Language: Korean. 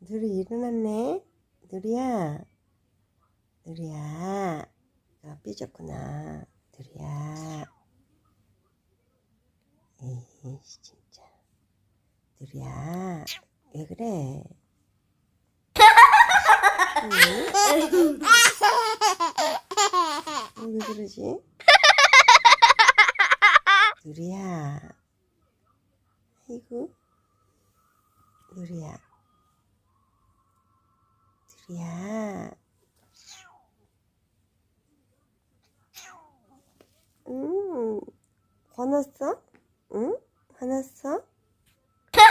누리 일어났네. 누리야. 누리야. 아, 삐졌구나. 누리야. 에이, 진짜. 누리야. 왜 그래? 응? 왜 그러지? 누리야. 아이고. 누리야. 누리야. 화났어? 응? 화났어? 자,